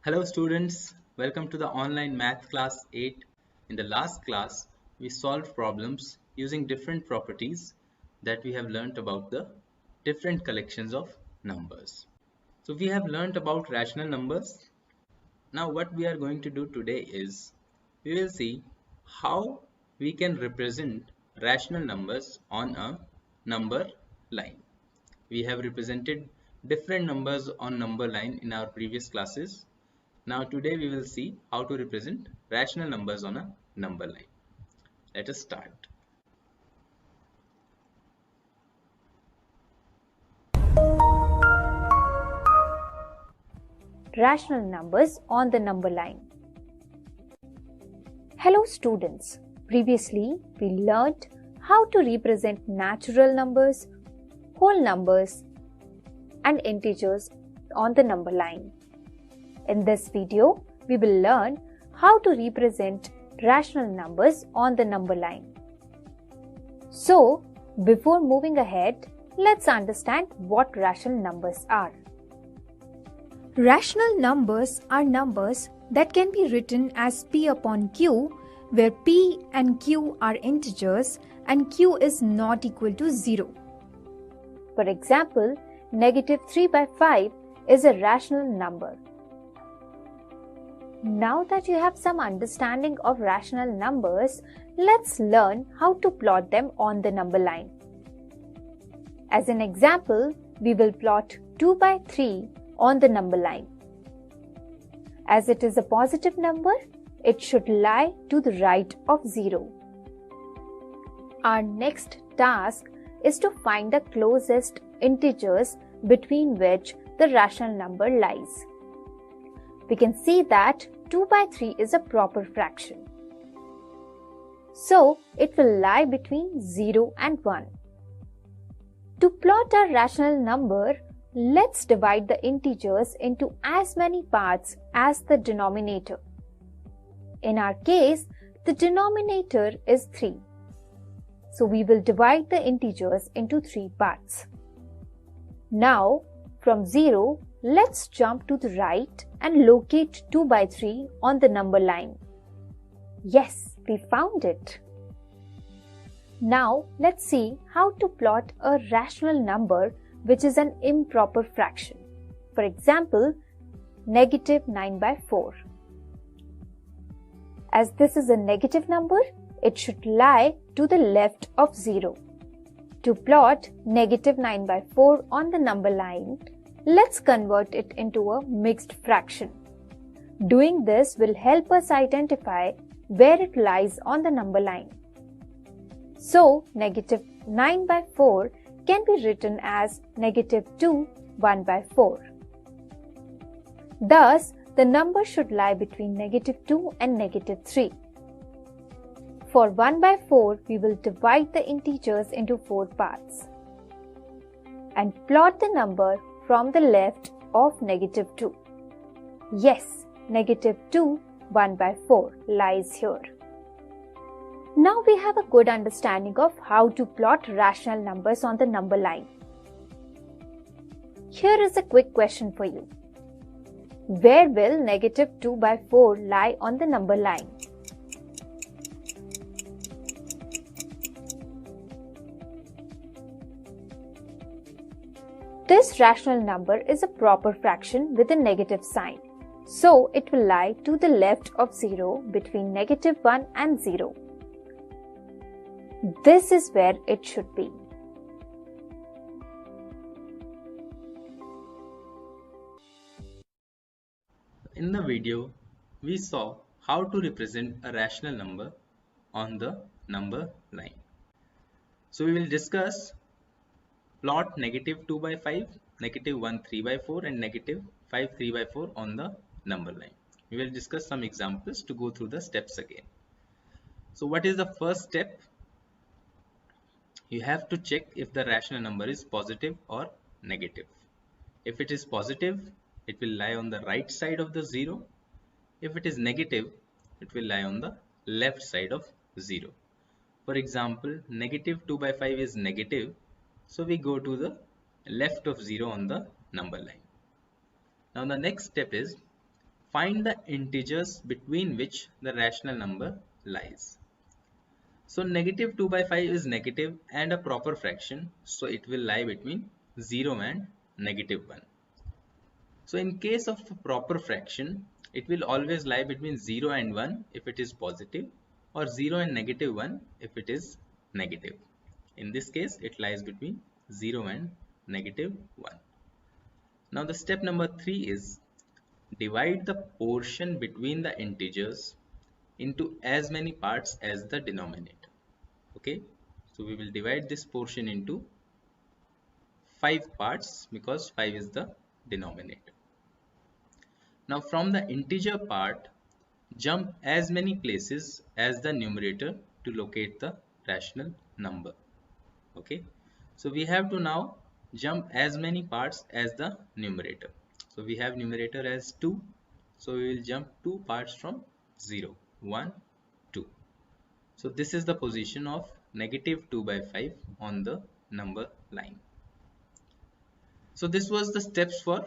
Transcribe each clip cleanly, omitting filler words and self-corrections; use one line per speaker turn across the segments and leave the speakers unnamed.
Hello students, welcome to the online math class 8. In the last class, we solved problems using different properties that we have learnt about the different collections of numbers. So we have learnt about rational numbers. Now what we are going to do today is we will see how we can represent rational numbers on a number line. We have represented different numbers on number line in our previous classes. Now today we will see how to represent rational numbers on a number line. Let us start.
Rational numbers on the number line. Hello students, previously we learnt how to represent natural numbers, whole numbers and integers on the number line. In this video, we will learn how to represent rational numbers on the number line. So, before moving ahead, let's understand what rational numbers are.
Rational numbers are numbers that can be written as p upon q, where p and q are integers and q is not equal to 0.
For example, -3/5 is a rational number. Now that you have some understanding of rational numbers, let's learn how to plot them on the number line. As an example, we will plot 2/3 on the number line. As it is a positive number, it should lie to the right of 0. Our next task is to find the closest integers between which the rational number lies. We can see that 2/3 is a proper fraction. So, it will lie between 0 and 1. To plot our rational number, let's divide the integers into as many parts as the denominator. In our case, the denominator is 3. So we will divide the integers into 3 parts. Now, from 0, let's jump to the right and locate 2/3 on the number line. Yes, we found it. Now, let's see how to plot a rational number which is an improper fraction. For example, -9/4. As this is a negative number, it should lie to the left of 0. To plot -9/4 on the number line, let's convert it into a mixed fraction. Doing this will help us identify where it lies on the number line. So, -9/4 can be written as -2/1/4. Thus, the number should lie between -2 and -3. For 1/4, we will divide the integers into 4 parts and plot the number from the left of -2. Yes, -2/1/4 lies here. Now we have a good understanding of how to plot rational numbers on the number line. Here is a quick question for you. Where will -2/4 lie on the number line? This rational number is a proper fraction with a negative sign. So it will lie to the left of 0 between -1 and 0. This is where it should be.
In the video, we saw how to represent a rational number on the number line. So we will discuss plot -2/5, -1/3/4 and -5/3/4 on the number line. We will discuss some examples to go through the steps again. So what is the first step? You have to check if the rational number is positive or negative. If it is positive, it will lie on the right side of the 0. If it is negative, it will lie on the left side of 0. For example, -2/5 is negative, so we go to the left of 0 on the number line. Now the next step is find the integers between which the rational number lies. So negative 2 by 5 is negative and a proper fraction, so it will lie between 0 and negative 1. So in case of a proper fraction, it will always lie between 0 and 1 if it is positive, or 0 and negative 1 if it is negative. In this case, it lies between 0 and negative 1. Now the step number 3 is divide the portion between the integers into as many parts as the denominator. Okay, so we will divide this portion into 5 parts because 5 is the denominator. Now from the integer part, jump as many places as the numerator to locate the rational number. Okay, so we have to now jump as many parts as the numerator. So we have numerator as 2, so we will jump 2 parts from 0, 1, 2. So this is the position of negative 2 by 5 on the number line. So this was the steps for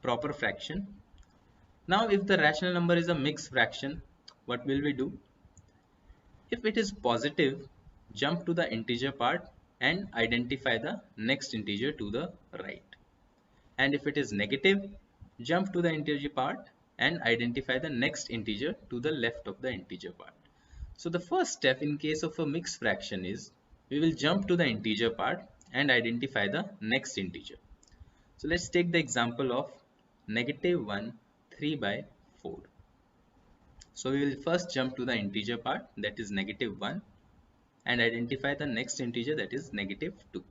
proper fraction. Now if the rational number is a mixed fraction, what will we do? If it is positive, jump to the integer part and identify the next integer to the right. And if it is negative, jump to the integer part and identify the next integer to the left of the integer part. So the first step in case of a mixed fraction is we will jump to the integer part and identify the next integer. So let's take the example of negative 1 3 by 4. So we will first jump to the integer part, that is negative 1, and identify the next integer, that is negative 2.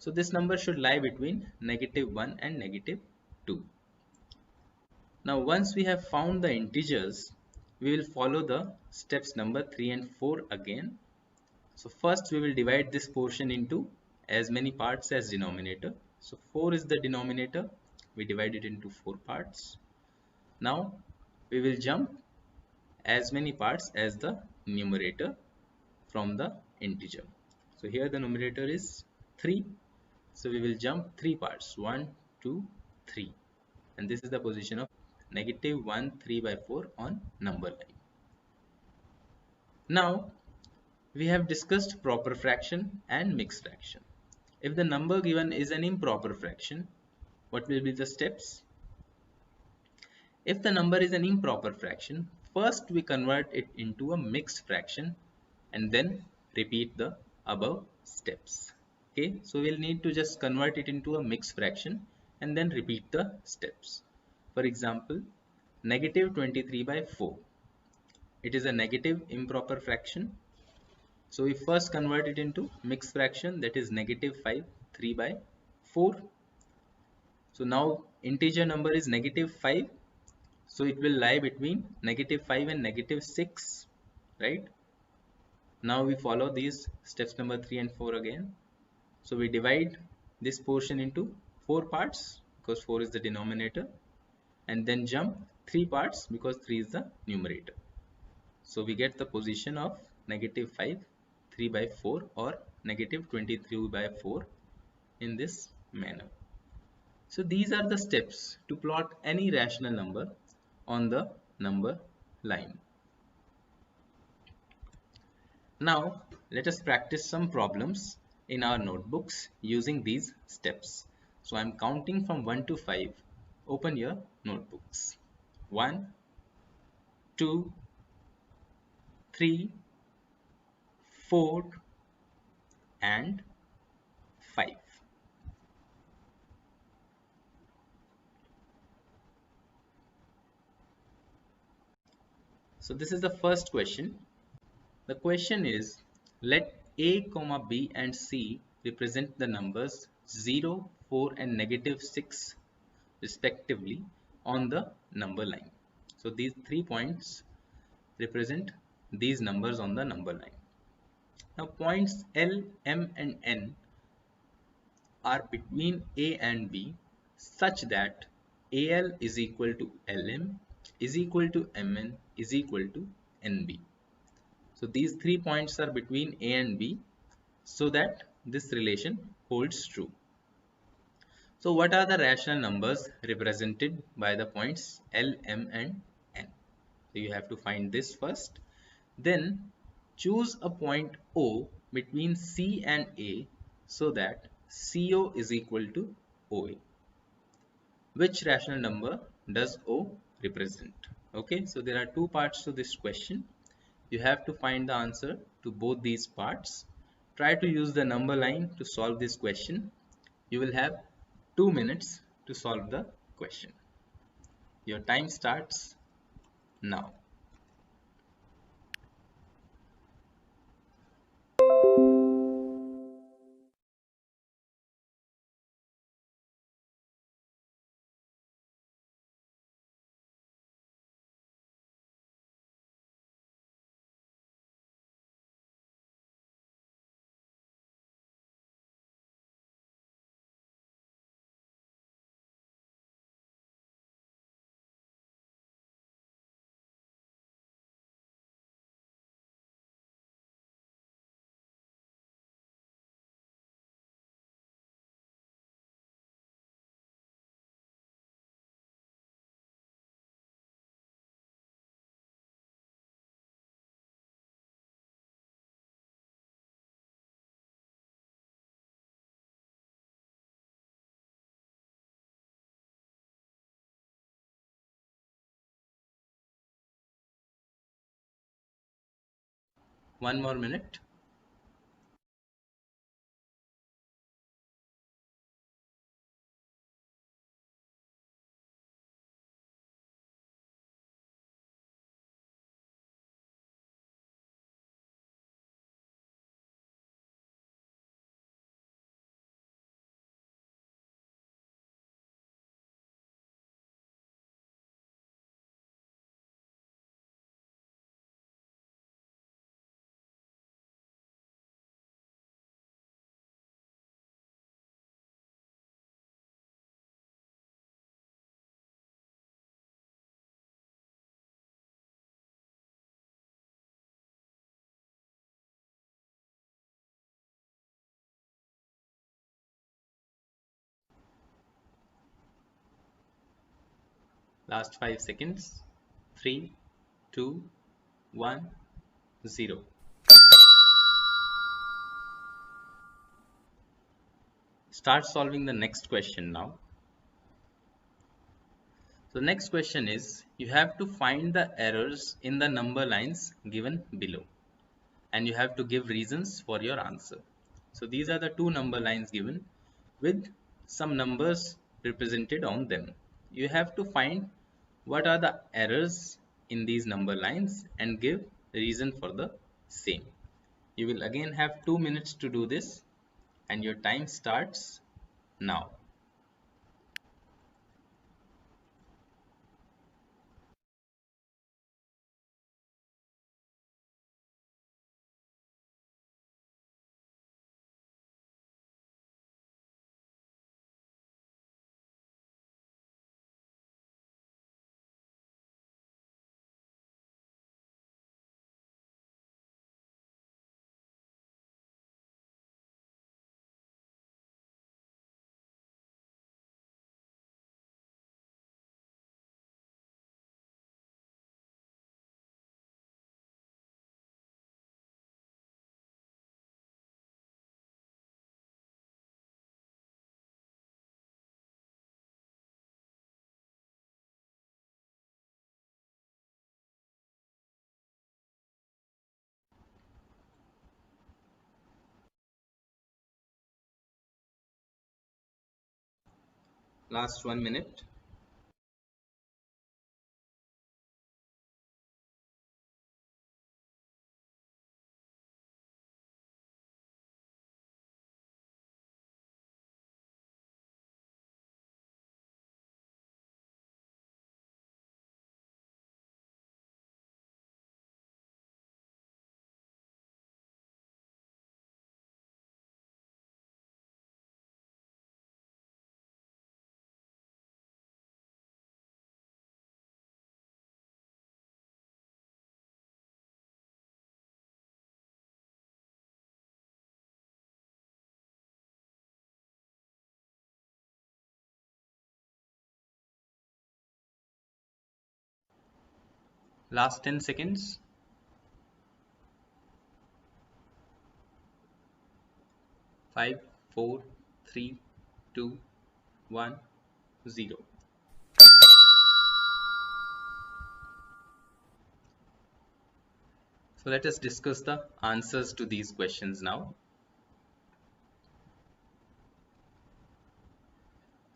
So this number should lie between negative 1 and negative 2. Now once we have found the integers, we will follow the steps number 3 and 4 again. So first we will divide this portion into as many parts as denominator. So 4 is the denominator, we divide it into 4 parts. Now we will jump as many parts as the numerator from the integer. So here the numerator is 3, so we will jump 3 parts, 1, 2, 3, and this is the position of negative 1 3 by 4 on number line. Now we have discussed proper fraction and mixed fraction. If the number given is an improper fraction, what will be the steps? If the number is an improper fraction, first we convert it into a mixed fraction and then repeat the above steps. Okay, so we'll need to just convert it into a mixed fraction and then repeat the steps. For example, negative 23 by 4. It is a negative improper fraction. So we first convert it into mixed fraction, that is negative 5 3 by 4. So now integer number is negative 5. So it will lie between negative 5 and negative 6, right? Now we follow these steps number 3 and 4 again. So we divide this portion into 4 parts because 4 is the denominator, and then jump 3 parts because 3 is the numerator. So we get the position of negative 5 3 by 4 or negative 23 by 4 in this manner. So these are the steps to plot any rational number on the number line. Now let us practice some problems in our notebooks using these steps. So I am counting from 1 to 5. Open your notebooks. 1, 2, 3, 4 and 5. So this is the first question. The question is, let A, B and C represent the numbers 0, 4 and negative 6 respectively on the number line. So these 3 points represent these numbers on the number line. Now points L, M and N are between A and B such that AL is equal to LM is equal to MN is equal to NB. So these 3 points are between A and B so that this relation holds true. So what are the rational numbers represented by the points L, M and N? So you have to find this first. Then choose a point O between C and A so that CO is equal to OA. Which rational number does O represent? Okay, so there are two parts to this question. You have to find the answer to both these parts. Try to use the number line to solve this question. You will have 2 minutes to solve the question. Your time starts now. One more minute. Last 5 seconds. 3, 2, 1, 0. Start solving the next question now. So next question is, you have to find the errors in the number lines given below, and you have to give reasons for your answer. So these are the two number lines given with some numbers represented on them. You have to find what are the errors in these number lines and give reason for the same. You will again have 2 minutes to do this, and your time starts now. Last 1 minute. Last 10 seconds. 5, 4, 3, 2, 1, 0. So let us discuss the answers to these questions now.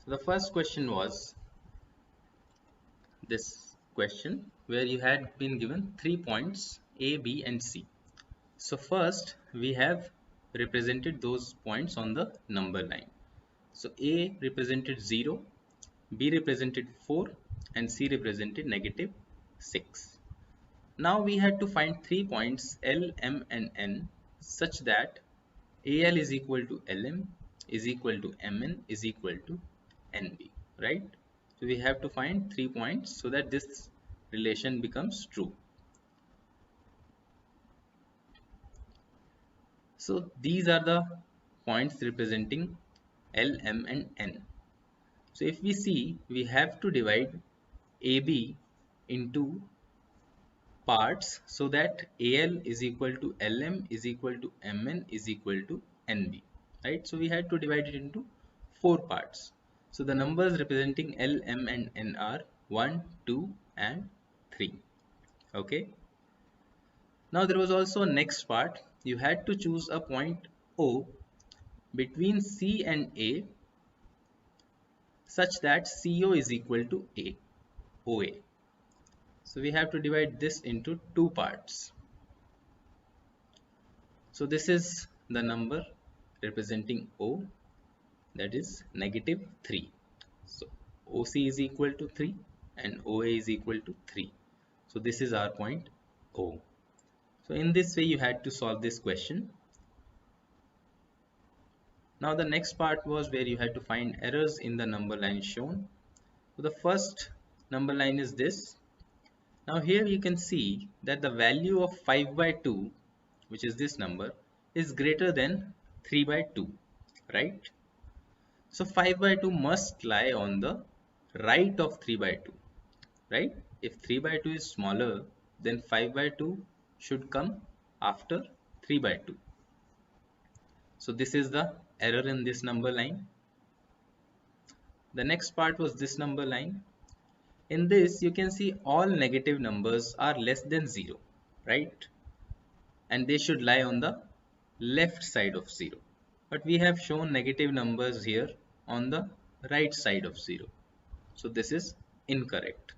So the first question was this question where you had been given 3 points A, B and C. So first we have represented those points on the number line. So A represented 0, B represented 4 and C represented -6. Now we had to find 3 points L, M and N such that AL is equal to LM is equal to MN is equal to NB, right? So we have to find 3 points so that this relation becomes true. So these are the points representing L, M and N. So if we see, we have to divide AB into parts so that AL is equal to LM is equal to MN is equal to NB, right? So we had to divide it into 4 parts. So the numbers representing L, M and N are 1, 2 and 3. Okay. Now there was also a next part. You had to choose a point O between C and A such that CO is equal to OA. So we have to divide this into 2 parts. So this is the number representing O, that is -3. So OC is equal to 3 and OA is equal to 3. So this is our point O. So in this way you had to solve this question. Now the next part was where you had to find errors in the number line shown. So the first number line is this. Now here you can see that the value of 5 by 2, which is this number, is greater than 3 by 2, right? So 5 by 2 must lie on the right of 3 by 2, right? If 3 by 2 is smaller, then 5 by 2 should come after 3 by 2. So this is the error in this number line. The next part was this number line. In this, you can see all negative numbers are less than 0, right? And they should lie on the left side of 0. But we have shown negative numbers here on the right side of 0. So this is incorrect.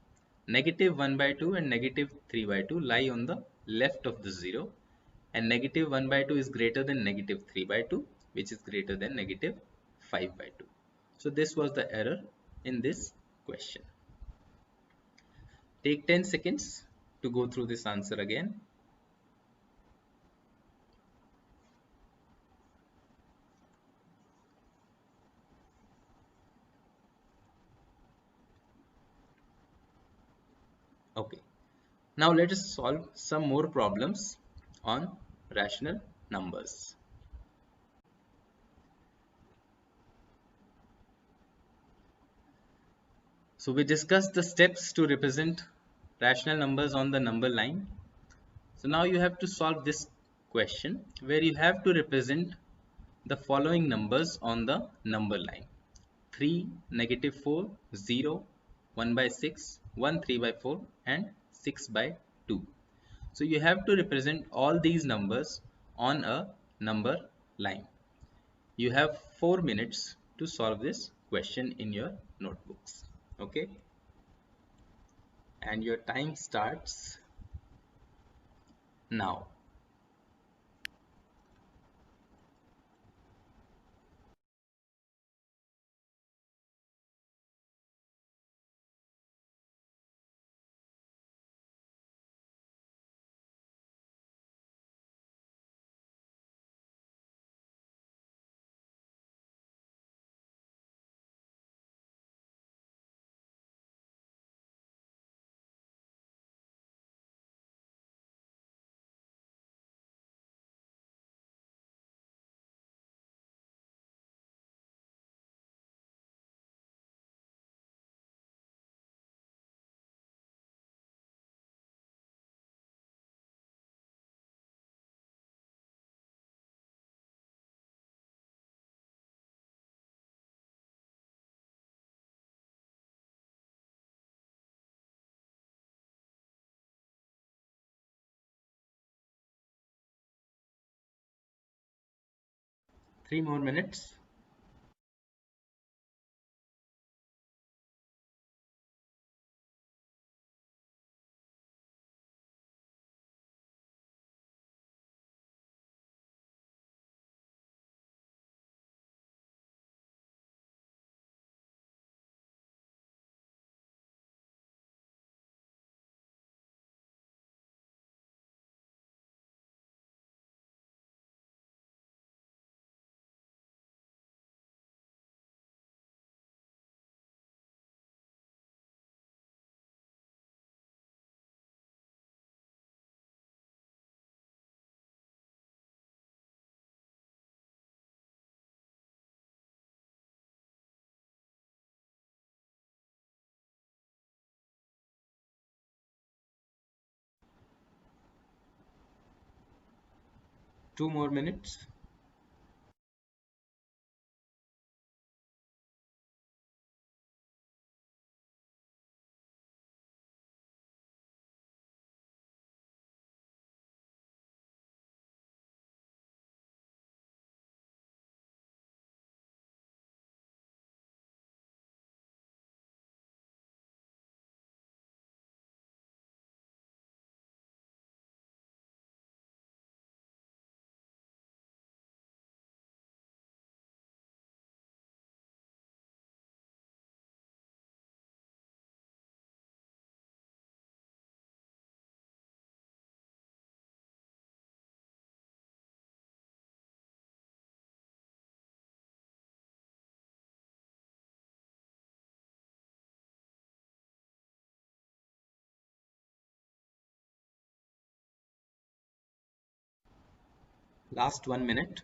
-1 by 2 and -3 by 2 lie on the left of the 0. And -1 by 2 is greater than -3 by 2, which is greater than -5 by 2. So this was the error in this question. Take 10 seconds to go through this answer again. Okay. Now let us solve some more problems on rational numbers. So we discussed the steps to represent rational numbers on the number line. So now you have to solve this question where you have to represent the following numbers on the number line: 3, -4, 0, 1 by 6, 1, 3 by 4 and 6 by 2. So you have to represent all these numbers on a number line. You have 4 minutes to solve this question in your notebooks. Okay, and your time starts now. 3 more minutes. Two more minutes. Last 1 minute.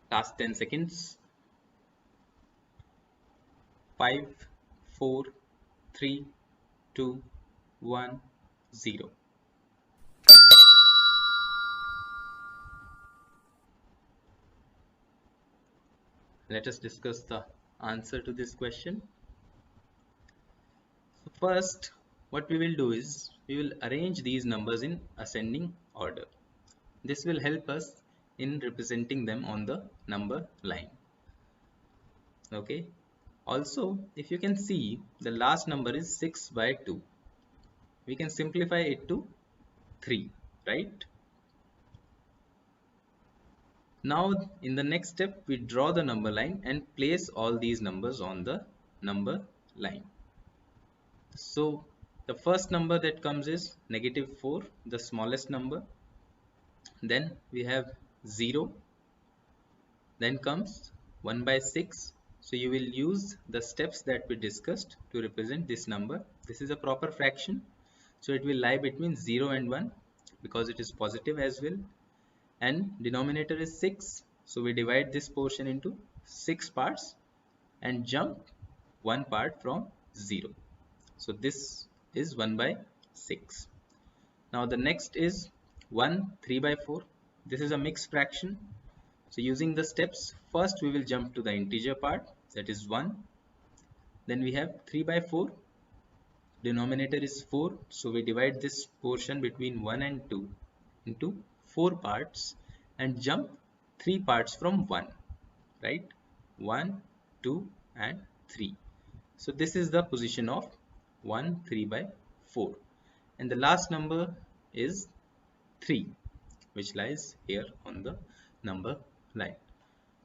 Last 10 seconds. 5, 4, 3, 2, 1, 0. Let us discuss the answer to this question. So first, what we will do is we will arrange these numbers in ascending order. This will help us in representing them on the number line. Okay. Also, if you can see, the last number is 6 by 2. We can simplify it to 3, right? Now, in the next step, we draw the number line and place all these numbers on the number line. So, the first number that comes is -4, the smallest number. Then we have 0. Then comes 1 by 6. So you will use the steps that we discussed to represent this number. This is a proper fraction. So it will lie between 0 and 1 because it is positive as well. And denominator is 6. So we divide this portion into 6 parts and jump one part from 0. So this is 1 by 6. Now the next is 1 3 by 4. This is a mixed fraction. So using the steps, first we will jump to the integer part, that is 1. Then we have 3 by 4. Denominator is 4. So we divide this portion between 1 and 2 into 4 parts and jump 3 parts from 1. Right? 1, 2 and 3. So this is the position of 1 3 by 4. And the last number is 3, which lies here on the number line.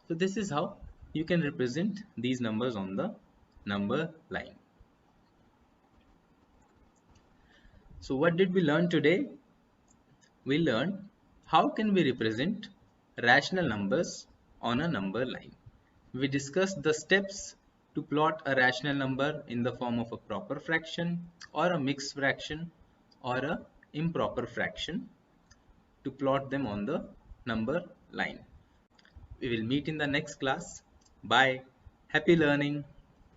So this is how you can represent these numbers on the number line. So what did we learn today? we learned how can we represent rational numbers on a number line. We discussed the steps to plot a rational number in the form of a proper fraction or a mixed fraction or a improper fraction to plot them on the number line. We will meet in the next class. Bye. Happy learning.